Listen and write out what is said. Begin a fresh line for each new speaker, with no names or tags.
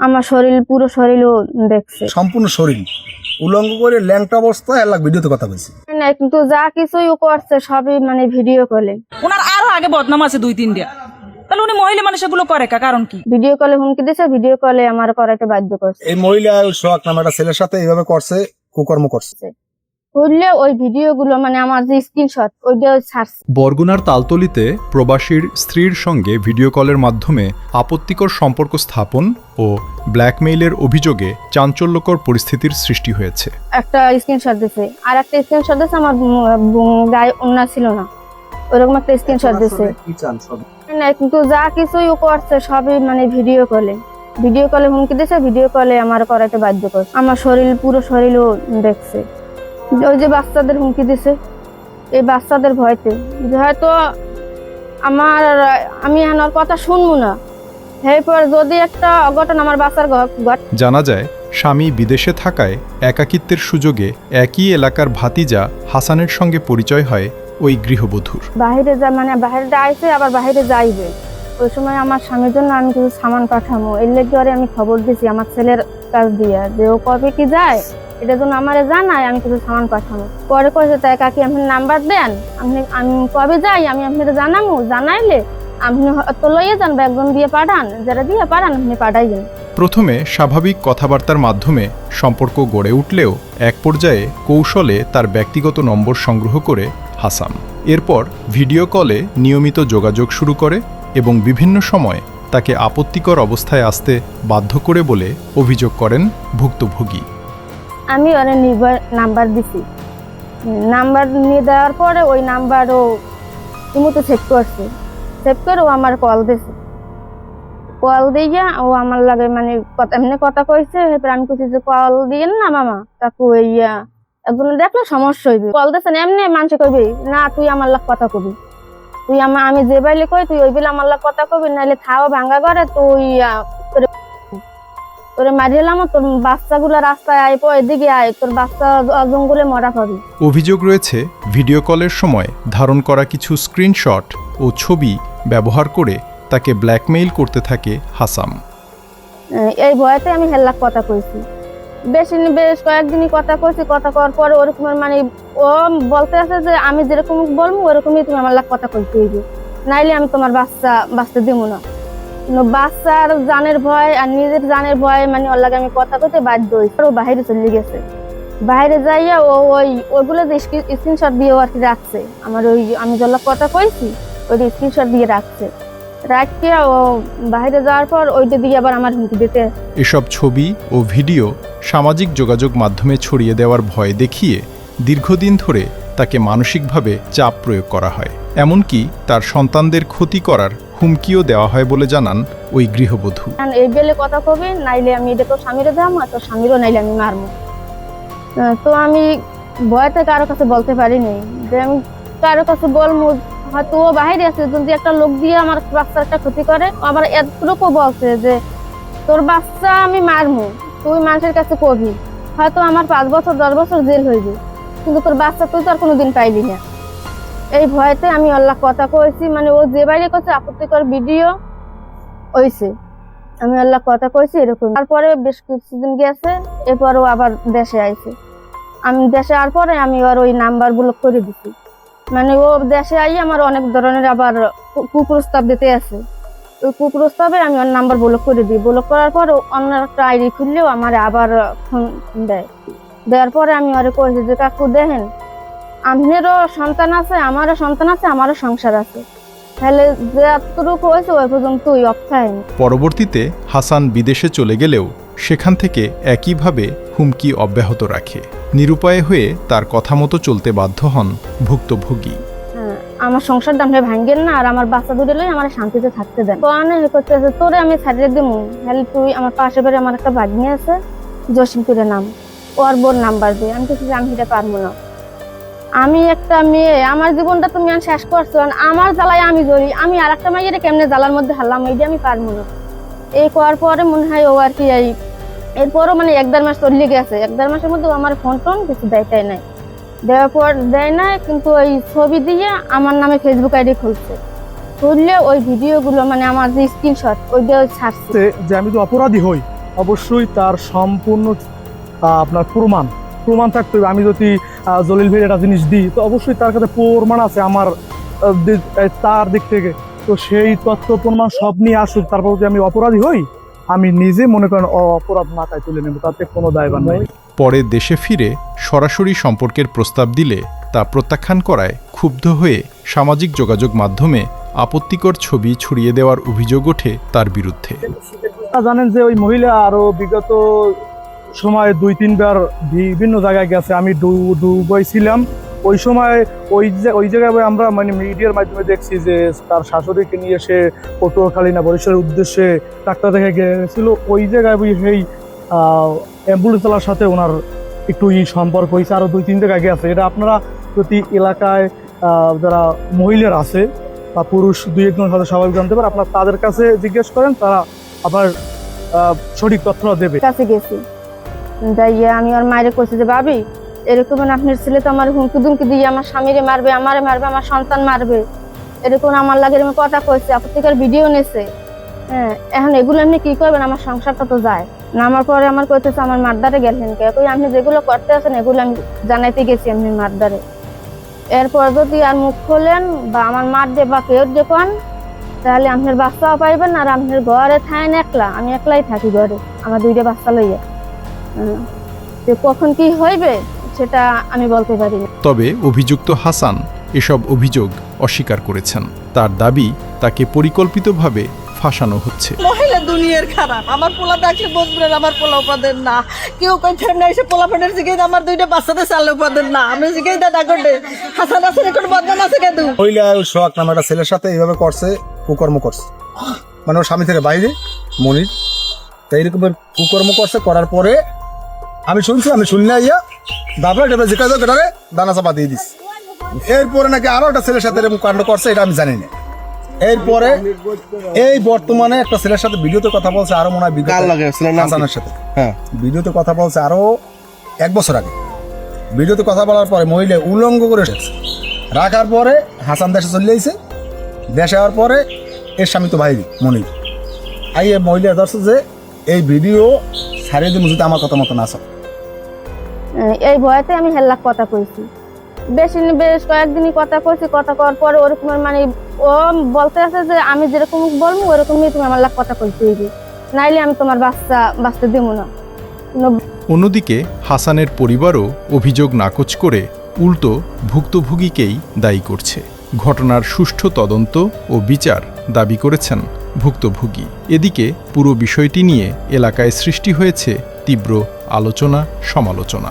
আমার শরীর পুরো শরীরও দেখছে,
সম্পূর্ণ শরীর উলঙ্গ করে ল্যাংটা অবস্থায় এলাক ভিডিওতে কথা বলছি
না কিন্তু যা কিছুই ও করছে সবই মানে ভিডিও কলে।
ওনার আরো আগে বদনাম আছে 2-3টা, তাহলে উনি মহিলা মানুষ এগুলো করে কারণ কি?
ভিডিও কলে হুমকি দিছে, ভিডিও কলে আমার করাইতে বাধ্য করছে।
এই মহিলা সোহাগ নামে একটা ছেলের সাথে এইভাবে করছে, কুকর্ম করছে।
করলে ওই ভিডিওগুলো মানে আমার যে স্ক্রিনশট ওইটা ছাড়ছে।
বরগুনার তালতলিতে প্রবাসীর স্ত্রীর সঙ্গে ভিডিও কলের মাধ্যমে আপত্তিকর সম্পর্ক স্থাপন ও ব্ল্যাকমেইলের অভিযোগে চাঞ্চল্যকর পরিস্থিতির সৃষ্টি হয়েছে।
একটা স্ক্রিনশট দিছে, আর একটা স্ক্রিনশট দিছে আমার গায়ে ওন্না ছিল না, ওরকম একটা স্ক্রিনশট দিছে। না কিন্তু যা কিছুই ও করছে সবই মানে ভিডিও কলে হুমকি দিছে, ভিডিও কলে আমার করাইতে বাধ্য করছে। আমার শরীর পুরো শরীরও দেখছে। ওই যে বাচ্চাদের হুমকি দিছে, এই বাচ্চাদের ভয়তে যে হয়তো আমি আমার কথা শুনবো না, এরপর যদি একটা অঘটন আমার বাচ্চার
জানা যায়, স্বামী বিদেশে থাকায় একাকিত্বের সুযোগে একই এলাকার ভাতিজা হাসানের সঙ্গে পরিচয় হয় ওই গৃহবধূর।
বাইরে বাইরে আইছে, আবার বাইরে যাইবে। ওই সময় আমার স্বামীর জন্য আমি কিছু সামান পাঠামো, এর লেগে আমি খবর দিছি আমার ছেলের কাছ দিয়া যে ও কবে কি যায় এটার জন্য আমারে জানায়, আমি কিছু সামান পাঠাবো। পরে কয়েছে তাই কাকি আপনি নাম্বার দেন, আমি কবে যাই আমি আপনাকে জানাবো, জানাইলে আপনি তো লইয়ে যান, একজন দিয়ে পাঠান, যারা দিয়ে পাঠান আপনি পাঠাইবেন।
প্রথমে স্বাভাবিক কথাবার্তার মাধ্যমে সম্পর্ক গড়ে উঠলেও এক পর্যায়ে কৌশলে তার ব্যক্তিগত নম্বর সংগ্রহ করে হাসান। এরপর ভিডিও কলে নিয়মিত যোগাযোগ শুরু করে এবং বিভিন্ন সময় তাকে আপত্তিকর অবস্থায় আসতে বাধ্য করে বলে অভিযোগ করেন ভুক্তভোগী।
আমি ওর নাম্বার দিছি, নাম্বার নিয়ে দেওয়ার পরে ওই নাম্বারও ইমোতে সেভ করছে, সেভ করে ও আমার কল দিছে, কল দিয়ে ও আমার লাগে মানে এমনি কথা কইছে। এরপর আমি কইছি যে কল দিয়ে না মামা কাকু একজন দেখলে সমস্যা হইবে, কল দিয়েছেন এমনি মানুষ কইবে না তুই আমার লাগ কথা কবি, তুই আমি যে বাইলে কই তুই ওই বেলা আমার লাগ কথা কবি, নাহলে থাও ভাঙ্গা করে তুই তোরে মারিলাম, তোর বাচ্চাগুলো রাস্তায় আয় এদিকে আয়, তোর বাচ্চা জঙ্গলে মরা পাবি।
অভিযোগ রয়েছে ভিডিও কলের সময় ধারণ করা কিছু স্ক্রিনশট ও ছবি ব্যবহার করে তাকে ব্ল্যাকমেইল করতে থাকে হাসান।
এই ভয়তে আমি হেল্লাক কথা কইছি, বেশ কয়েকদিনই কথা কইছি। কথা করার পরে ওরকম মানে ও বলতে আছে যে আমি যেরকম বলবো ওরকমই তুমি আমার লাগ কথা কইতে হইবে, নাইলে আমি তোমার বাচ্চা দিব না। বাচ্চার জানের ভয় আর নিজের জানের ভয় মানে ওর লাগে আমি কথা কইতে বাধ্য হইছি। ও বাইরে চলে গেছে, বাইরে যাইয়া ওইগুলো যে স্ক্রিনশট দিয়ে আর কি রাখছে, আমার আমি যার কথা কইছি ওই স্ক্রিনশট দিয়ে রাখছে, রাখিয়া ও বাইরে যাওয়ার পর ওইটা দিয়ে আবার আমার হুমকি দিতে।
এসব ছবি ও ভিডিও সামাজিক যোগাযোগ মাধ্যমে ছড়িয়ে দেওয়ার ভয় দেখিয়ে দীর্ঘদিন ধরে তাকে মানসিকভাবে চাপ প্রয়োগ করা হয়, এমনকি তার সন্তানদের ক্ষতি করার হুমকিও দেওয়া হয় বলে জানান ওই গৃহবধূ।
এই বেলে কথা কবে, নাইলে আমি এটা তো স্বামীরও দাম, আর তোর স্বামীরও নাইলে আমি মারবো। তো আমি ভয়তে কারো কাছে বলতে পারিনি যে আমি কারো কাছে বলবো, হয়তো ও বাহিরে আছে, যদি একটা লোক দিয়ে আমার বাচ্চার একটা ক্ষতি করে। আবার এতটুকু বলছে যে তোর বাচ্চা আমি মারবো, তুই মানুষের কাছে কবি, হয়তো আমার 5 বছর 10 বছর জেল হইবে, কিন্তু তোর বাচ্চা তুই তো আর কোনোদিন পাইবি না। এই ভয়তে আমি আল্লাহ কথা কইছি, মানে ও যে বাইরে করছে আপত্তিকর ভিডিও হইছে, আমি আল্লাহ কথা কইছি এরকম। তারপরে বেশ কিছুদিন গেছে, এরপরও আবার দেশে আইছে। আমি দেশে আসার পরে আমি ওর ওই নাম্বার ব্লক করে দিছি, মানে ও দেশে আই আমার অনেক ধরনের আবার কুপ্রস্তাব দিতে আছে, ওই কুপ্রস্তাবে আমি ওর নাম্বার ব্লক করে দিই। ব্লক করার পর অন্য একটা আইডি খুললেও আমার আবার ফোন দেওয়ার পরে আমি ওরে কইছি যে কাকু দেখেন, আপনারও সন্তান আছে, আমারও সন্তান আছে, আমারও সংসার আছে, তাহলে যে এতটুকু হয়েছে ওই পর্যন্তই অপথায়।
পরবর্তীতে হাসান বিদেশে চলে গেলেও সেখান থেকে একইভাবে হুমকি অব্যাহত রাখে। নিরুপায় হয়ে তার কথা মতো চলতে বাধ্য হন ভুক্তভোগী।
আমার সংসারটা আপনি ভাঙ্গেন না, আর আমার বাচ্চা দুটো লই আমার শান্তিতে থাকতে দেন। করতেছে তোরে আমি ছাড়িয়ে দিমু, তাহলে তুই আমার পাশে বাড়ি আমার একটা ভাগ্নি আছে জসিমপুরের নাম, ওর বোর নাম্বার দিয়ে। আমি কিছু আমি সেটা পারবো না, আমি একটা মেয়ে, আমার জীবনটা তুমি শেষ করছো, আমার জ্বালায় আমি জড়ি, আমি আর একটা মেয়ের কেমনে জ্বালার মধ্যে হারলাম, এইটা আমি পারবো না। এই করার পরে মনে হয় ও আর কি এরপরও মানে 1-1.5 মাস চলে গেছে, 1-1.5 মাসের মধ্যে আমার ফোন টোন কিছু দেয় নাই, দেওয়ার পর দেয় নাই, কিন্তু ওই ছবি দিয়ে আমার নামে ফেসবুক আইডি খুলছে, খুললে ওই ভিডিওগুলো মানে আমার যে স্ক্রিনশট ওইটা ছাড়ছে
যে আমি যদি অপরাধী হই অবশ্যই তার সম্পূর্ণ আপনার প্রমাণ থাকতে হবে। আমি যদি জলিল ভাই একটা জিনিস দিই তো অবশ্যই তার কাছে প্রমাণ আছে আমার তার দিক থেকে। তো সেই তথ্য প্রমাণ সব নিয়ে আসুক, তারপর যদি আমি অপরাধী হই আমি নিজে মনে করেন অপরাধ মাথায় তুলে নেব, তাতে কোনো দায়ভার নেই।
পরে দেশে ফিরে সরাসরি সম্পর্কের প্রস্তাব দিলে তা প্রত্যাখ্যান করায় ক্ষুব্ধ হয়ে সামাজিক যোগাযোগ মাধ্যমে আপত্তিকর ছবি ছড়িয়ে দেওয়ার অভিযোগ ওঠে তার বিরুদ্ধে।
জানেন যে ওই মহিলা আরো বিগত সময় 2-3 বার বিভিন্ন জায়গায় গেছে। আমি দুবাই ছিলাম, ওই সময় ওই জায়গায় আমরা মানে মিডিয়ার মাধ্যমে দেখছি যে তার শাশুড়িকে নিয়ে সে পটুয়াখালী না বরিশালের উদ্দেশ্যে ডাক্তার দেখে গেছিল। ওই জায়গায় সেই অ্যাম্বুলেন্সওয়ালার সাথে ওনার একটু সম্পর্ক হয়েছে, আরও 2-3 জায়গায় গেছে। এটা আপনারা প্রতি এলাকায় যারা মহিলার আছে বা পুরুষ 2-1জনের সাথে স্বাভাবিক জানতে পারে, আপনারা তাদের কাছে জিজ্ঞেস করেন, তারা আপনার সঠিক তথ্য দেবে।
কাছে গেছি, যাইয়ে আমি ওর মায়ের কইছি যে ভাবি এরকম আপনার ছেলে তো আমার হুমকি দুমকি দিয়ে আমার স্বামীরে মারবে, আমারে মারবে, আমার সন্তান মারবে, এরকম আমার লাগে এরকম কথা কইছে, আপত্তিকর ভিডিও নেছে। হ্যাঁ, এখন এগুলো আপনি কি করবেন, আমার সংসারটা তো যায়। নামার পরে আমার কইতেছে আমার মারদারে গেলেন কে, কই আপনি যেগুলো করতে আছেন এগুলো আমি জানাইতে গেছি আপনি মারদারে। এরপর যদি আর মুখ খোলেন বা আমার মারবে বা কেউ যখন, তাহলে আপনার বাচ্চাও পাইবেন আর আপনার ঘরে থাকেন একলা, আমি একলাই থাকি ঘরে, আমার 2টা বাচ্চা লইয়া। কখন কি হইবে সেটা আমি বলতে পারি না।
তবে অভিযুক্ত হাসান এসব অভিযোগ অস্বীকার করেছেন। তার দাবি তাকে পরিকল্পিতভাবে ফাঁসানো হচ্ছে।
মহিলা দুনিয়ার খারাপ, আমার পোলা দেখলে বলবেন আমার পোলা উপাদের না, কেউ কইতেন না এসে পোলা ফেনের জিগে আমার 2টা বাচ্চাদের চালে উপাদের না, আমি জিগে দাদা করতে হাসান হাসান এখন বদনাম আছে কেদু।
মহিলা সোহাগ নামে একটা ছেলের সাথে এইভাবে করছে, কুকর্ম করছে, মানে ওর স্বামী থেকে বাইরে মনির, তাই এরকমের কুকর্ম করছে। করার পরে আমি শুনলে আইয়া দাবলা টেপে যেটা কেটারে দানা চাপা দিয়ে দিস। এরপরে নাকি আরো একটা ছেলের সাথে এরকম কাণ্ড করছে, এটা আমি জানি না। এরপরে এই বর্তমানে একটা ছেলের সাথে ভিডিওতে কথা বলছে, আরো মনে হয় হাসানের সাথে ভিডিওতে কথা বলছে আরো 1 বছর আগে। ভিডিওতে কথা বলার পরে মহিলা উলঙ্গ করে রাখার পরে হাসান দেশে চলে আইছে। দেশে যাওয়ার পরে এর স্বামী তো ভাই মনির আইয়ে মহিলা ধরছে যে এই ভিডিও ছাড়িয়ে দিন যদি আমার কথা মতো না আসে।
এই ভয়তে আমি হেল্লাক কথা কইছি, বেশ কয়েকদিনই কথা কইছি। কথা করার পরে ওরকম মানে ও বলতে আছে যে আমি যেরকম বলবো ওরকমই তুমি আমার লাগ কথা কইতে হইবে, নাইলে আমি তোমার বাঁচতে দেবো না।
অন্যদিকে হাসানের পরিবারও অভিযোগ নাকচ করে উল্টো ভুক্তভোগীকেই দায়ী করছে। ঘটনার সুষ্ঠু তদন্ত ও বিচার দাবি করেছেন ভুক্তভোগী। এদিকে পুরো বিষয়টি নিয়ে এলাকায় সৃষ্টি হয়েছে তীব্র আলোচনা সমালোচনা।